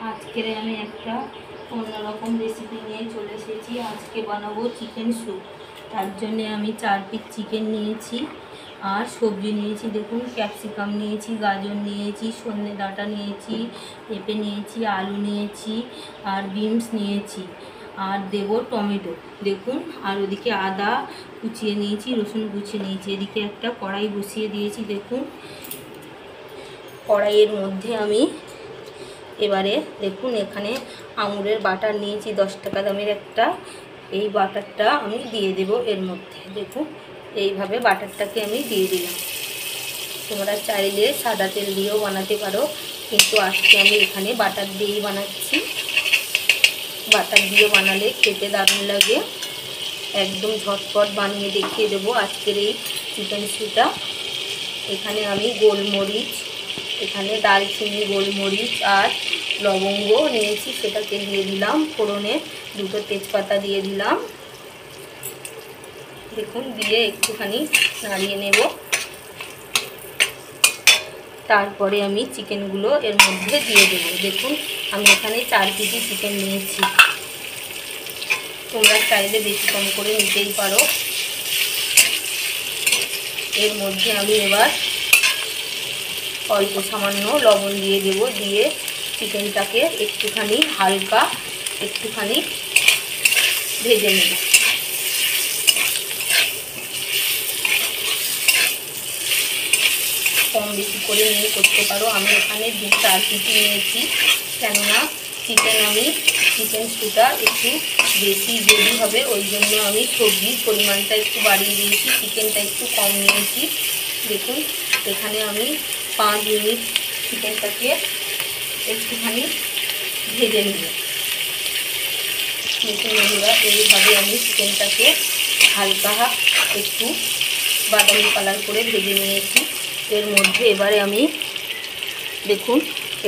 আজকের আমি একটা অন্যরকম রেসিপি নিয়ে চলে এসেছি। আজকে বানাবো চিকেন স্যুপ। তার জন্যে আমি 4 পিস চিকেন নিয়েছি আর সবজি নিয়েছি। দেখুন, ক্যাপসিকাম নিয়েছি, গাজর নিয়েছি, সজনে ডাঁটা নিয়েছি, পেঁপে নিয়েছি, আলু নিয়েছি আর বিনস নিয়েছি আর দেবো টমেটো। দেখুন, আর ওদিকে আদা কুচিয়ে নিয়েছি, রসুন কুচিয়ে নিয়েছি। এদিকে একটা কড়াই বসিয়ে দিয়েছি। দেখুন, কড়াইয়ের মধ্যে আমি এবারে দেখুন এখানে আঙুরের বাটার নিয়েছি 10 টাকা দামের একটা। এই বাটারটা আমি দিয়ে দেব এর মধ্যে। দেখুন, এইভাবে বাটারটাকে আমি দিয়ে দিলাম। তোমরা চাইলে সাদা তেল দিয়েও বানাতে পারো, কিন্তু আজকে আমি এখানে বাটার দিয়েই বানাচ্ছি। বাটার দিয়ে বানালে খেতে দারুণ লাগে। একদম ঝটপট বানিয়ে দেখিয়ে দেবো আজকের এই চিকেন স্যুপটা। এখানে আমি গোলমরিচ, এখানে দারচিনি, গোলমরিচ আর লবঙ্গ নিয়েছি, সেটাকে দিয়ে দিলাম ফোড়নে। 2টো তেজপাতা দিয়ে দিলাম। দেখুন, দিয়ে একটুখানি নাড়িয়ে নেব। তারপরে আমি চিকেনগুলো এর মধ্যে দিয়ে দেব। দেখুন, আমি এখানে 4 কেজি চিকেন নিয়েছি। তোমরা চাইলে বেশি কম করে নিতেই পারো। এর মধ্যে আমি এবার অল্প সামান্য লবণ দিয়ে দেব। দিয়ে চিকেনটাকে একটুখানি হালকা একটুখানি ভেজে নেব। কম বেশি করে নিয়ে করতে পারো। আমি এখানে 2-4 কেজি নিয়েছি, কেননা চিকেন স্যুপটা একটু বেশি গ্রেভি হবে, ওই জন্য আমি সবজির পরিমাণটা একটু বাড়িয়ে দিয়েছি, চিকেনটা একটু কম নিয়েছি। দেখুন, এখানে আমি 5 মিনিট চিকেনটাকে একটুখানি ভেজে নেব। দেখুন বন্ধুরা, এইভাবে আমি চিকেনটাকে হালকা একটু বাদামি কালার করে ভেজে নিয়েছি। এর মধ্যে এবারে আমি দেখুন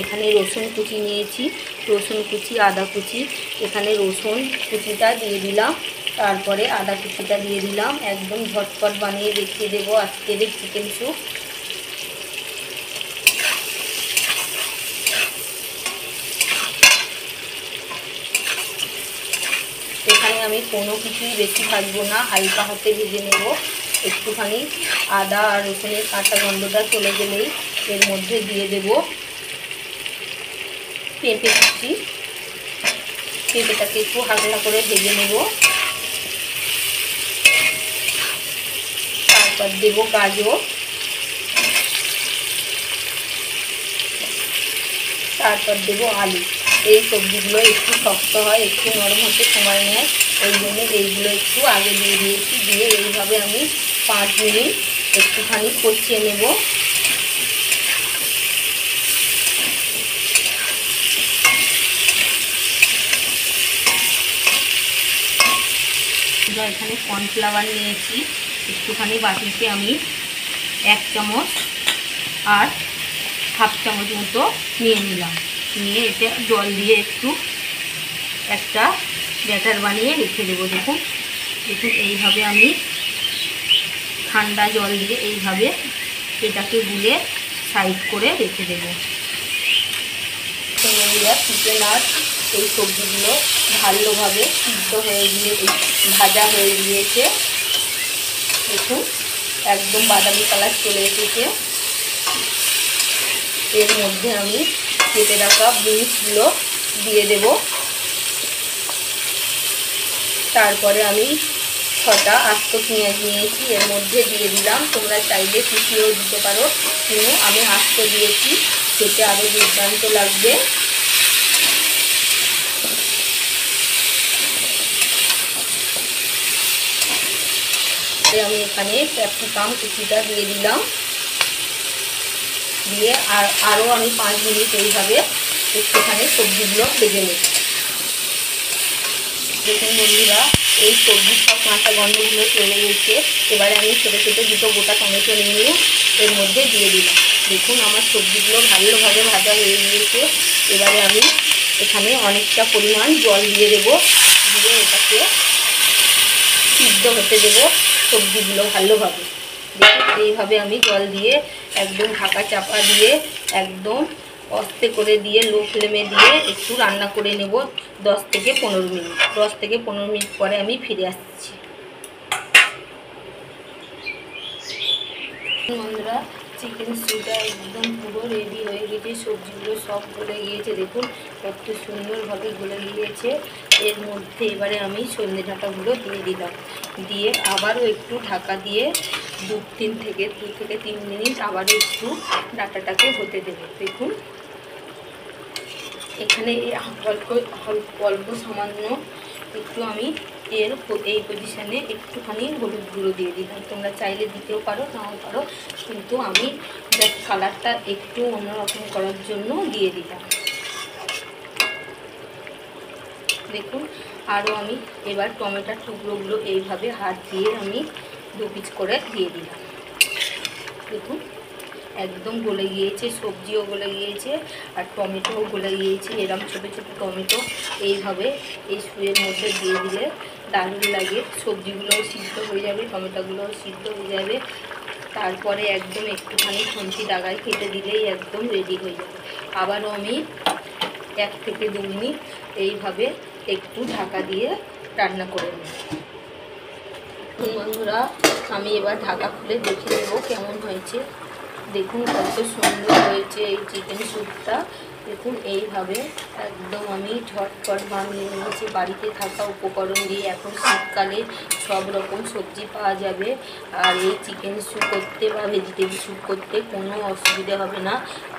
এখানে রসুন কুচি নিয়েছি, রসুন কুচি, আদা কুচি। এখানে রসুন কুচিটা দিয়ে দিলাম, তারপরে আদা কুচিটা দিয়ে দিলাম। একদম ঝটপট বানিয়ে দেখিয়ে দেবো আজকের এই চিকেন স্যুপ। এখানে আমি কোনো কিছুই বেশি ভাজবো না, হালকা হাতে ভেজে নেব। একটুখানি আদা আর রসুনের কাঁচা গন্ধটা চলে গেলেই এর মধ্যে দিয়ে দেব পেঁপে কুচি। পেঁপেটাকে একটু হালকা করে ভেজে নেব। তারপর দেব গাজর, তারপর দেব আলু। এই সবজিগুলো একটু শক্ত হয়, একটু নরম হতে সময় নেয়, ওই জন্য এইগুলো একটু আগে দিয়ে দিয়েছি। দিয়ে এইভাবে আমি 5 মিনিট একটুখানি কষিয়ে নেব। এখানে কর্নফ্লাওয়ার নিয়েছি একটুখানি, বাটিতে আমি 1 চামচ আর হাফ চামচ মতো নিয়ে নিলাম। নিয়ে এতে জল দিয়ে একটু একটা ব্যাটার বানিয়ে রেখে দেবো। দেখুন দেখুন এইভাবে আমি ঠান্ডা জল দিয়ে এইভাবে এটাকে গুলে সাইড করে রেখে দেবো। চিকেন আর এই সবজিগুলো ভালোভাবে সিদ্ধ হয়ে গিয়ে ভাজা হয়ে গিয়েছে। দেখুন, একদম বাদামি কালার চলে এসেছে। এর মধ্যে আমি কেটে রাখা বিনসগুলো দিয়ে দেব। তারপরে আমি 6টা আস্ত পেঁয়াজ নিয়েছি, এর মধ্যে দিয়ে দিলাম। তোমরা চাইলে কুচিয়েও দিতে পারো, কিন্তু আমি আস্ত দিয়েছি, খেতে আরও দুর্দান্ত লাগবে। আমি এখানে ক্যাপসিকাম কুচিটা দিয়ে দিলাম। দিয়ে আরও আমি 5 মিনিট এইভাবে একটুখানি সবজিগুলো ভেজে নেব। দেখুন বন্ধুরা, এই সবজির সব কাঁচা গন্ধগুলো চলে গেছে। এবারে আমি ছোটো ছোটো 2টো গোটা টমেটো নিয়ে এর মধ্যে দিয়ে দিলাম। দেখুন, আমার সবজিগুলো ভালোভাবে ভাজা হয়ে গিয়েছে। এবারে আমি এখানে অনেকটা পরিমাণ জল দিয়ে দেবো। দিয়ে এটাকে সিদ্ধ হতে দেবো সবজিগুলো ভালোভাবে। দেখুন, এইভাবে আমি জল দিয়ে একদম ঢাকা চাপা দিয়ে একদম আস্তে করে দিয়ে লো ফ্লেমে দিয়ে একটু রান্না করে নেব 10 থেকে 15 মিনিট। 10 থেকে 15 মিনিট পরে আমি ফিরে আসছি। বন্ধুরা, চিকেন স্যুটা একদম পুরো রেডি হয়ে গেছে, সবজিগুলো সব গলে গিয়েছে, দেখুন কত সুন্দরভাবে গলে গিয়েছে। এর মধ্যে এবারে আমি সন্ধে ডাঁটাগুলো দিয়ে দিলাম, দিয়ে আবারও একটু ঢাকা দিয়ে 2 থেকে 3 মিনিট আবারও একটু ডাঁটাটাকে হতে দেবো। দেখুন এখানে অল্প সামান্য একটু আমি এই পজিশানে একটুখানি হলুদ গুঁড়ো দিয়ে দিলাম। তোমরা চাইলে দিতেও পারো, নাও পারো, কিন্তু আমি জাস্ট কালারটা একটু অন্যরকম করার জন্য দিয়ে দিলাম। দেখুন আরও আমি এবার টমেটোর টুকরোগুলো এইভাবে হাত দিয়ে আমি 2 পিস করে দিয়ে দিলাম। দেখুন একদম গলে গিয়েছে, সবজিও গলে গিয়েছে আর টমেটোও গলে গিয়েছে। এরকম ছোটো ছোটো টমেটো এইভাবে এই স্যুপের মধ্যে দিয়ে দিলে দারুণ লাগে। সবজিগুলোও সিদ্ধ হয়ে যাবে, টমেটোগুলোও সিদ্ধ হয়ে যাবে। তারপরে একদম একটুখানি খুন্তি ডাগায় কেটে দিলেই একদম রেডি হয়ে যাবে। আবারও আমি 1 থেকে 2 মিনিট এইভাবে একটু ঢাকা দিয়ে রান্না করে নেব। বন্ধুরা, আমি এবার ঢাকা খুলে দেখে নেব কেমন হয়েছে। দেখুন কত সুন্দর হয়েছে এই চিকেন স্যুপটা। দেখুন এইভাবে একদম আমি ঝটপট বানিয়ে নিয়েছি বাড়িতে থাকা উপকরণ দিয়ে। এখন শীতকালে সব রকম সবজি পাওয়া যাবে, আর এই চিকেন স্যুপ করতে বা ভেজিটেবল স্যুপ করতে কোনো অসুবিধা হবে না।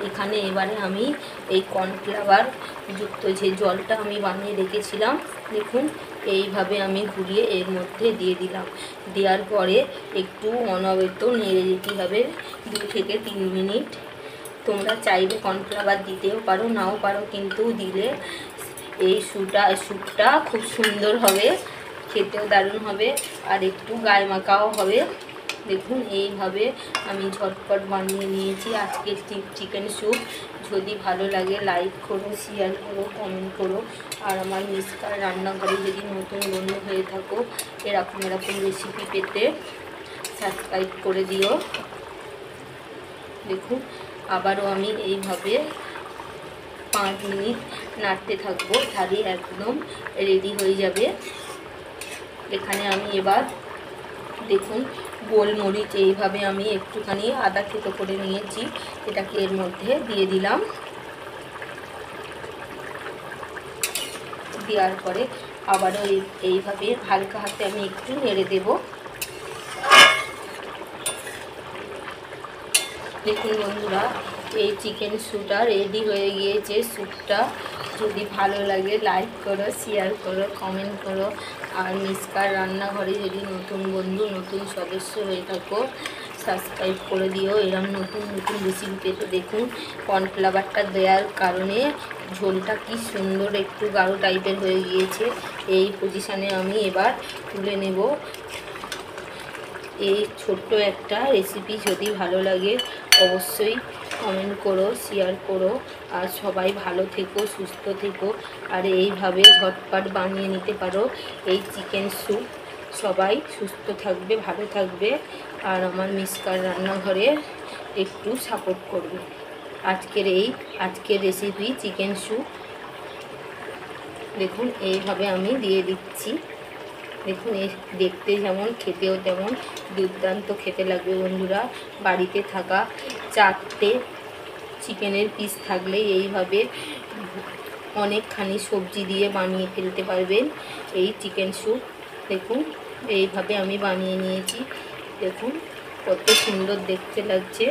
এখানে এবারে আমি এই কর্নফ্লাওয়ার যুক্ত যে জলটা আমি বানিয়ে রেখেছিলাম, দেখুন এইভাবে আমি ঘুরিয়ে এর মধ্যে দিয়ে দিলাম। দেওয়ার পরে একটু অনবরত নেড়ে দিতে হবে 2 থেকে 3 মিনিট। তোমরা চাইলে কর্নফ্লাওয়ার দিতেও পারো, নাও পারো, কিন্তু দিলে এই স্যুপটা খুব সুন্দর হবে, খেতেও দারুণ হবে আর একটু গায়ে মাখাও হবে। দেখুন এইভাবে আমি ঝটপট বানিয়ে নিয়েছি আজকের চিকেন স্যুপ। যদি ভালো লাগে লাইক করো, শেয়ার করো, কমেন্ট করো। আর আমার মিসকার রান্নাঘরে যদি নতুন বন্ধু হয়ে থাকো, এরকম রেসিপি পেতে সাবস্ক্রাইব করে দিও। দেখুন আবারও আমি এইভাবে 5 মিনিট নাড়তে থাকবো, তাহলে একদম রেডি হয়ে যাবে। এখানে আমি এবার দেখুন গোলমরিচ এইভাবে আমি একটুখানি আদা থেতো করে নিয়েছি, এটাকে এর মধ্যে দিয়ে দিলাম। দেওয়ার পরে আবারও এইভাবে হালকা হাতে আমি একটু নেড়ে দেব। দেখুন বন্ধুরা, এই চিকেন স্যুপটা রেডি হয়ে গিয়েছে। স্যুপটা যদি ভালো লাগে লাইক করো, শেয়ার করো, কমেন্ট করো। আর মিসকার রান্নাঘরে যদি নতুন বন্ধু, নতুন সদস্য হয়ে থাকো, সাবস্ক্রাইব করে দিও। এরকম নতুন নতুন রেসিপি পেতে। দেখুন কর্নফ্লাওয়ারটা দেওয়ার কারণে ঝোলটা কি সুন্দর একটু গাঢ় টাইপের হয়ে গিয়েছে। এই পজিশানে আমি এবার তুলে নেব। এই ছোট্ট একটা রেসিপি যদি ভালো লাগে অবশ্যই কমেন্ট করো, শেয়ার করো। আর সবাই ভালো থেকো, সুস্থ থেকো। আর এইভাবে ঝটপট বানিয়ে নিতে পারো এই চিকেন স্যুপ। সবাই সুস্থ থাকবে, ভালো থাকবে, আর আমার মিসকার রান্নাঘরে একটু সাপোর্ট করবে। আজকের রেসিপি চিকেন স্যুপ দেখুন এইভাবে আমি দিয়ে দিচ্ছি। দেখুন দেখতে যেমন খেতেও তেমন দুর্দান্ত খেতে লাগবে। বন্ধুরা, বাড়িতে থাকা 4টে চিকেনের পিস থাকলে এইভাবে অনেকখানি সবজি দিয়ে বানিয়ে ফেলতে পারবেন এই চিকেন স্যুপ। দেখুন এইভাবে আমি বানিয়ে নিয়েছি। দেখুন কত সুন্দর দেখতে লাগছে।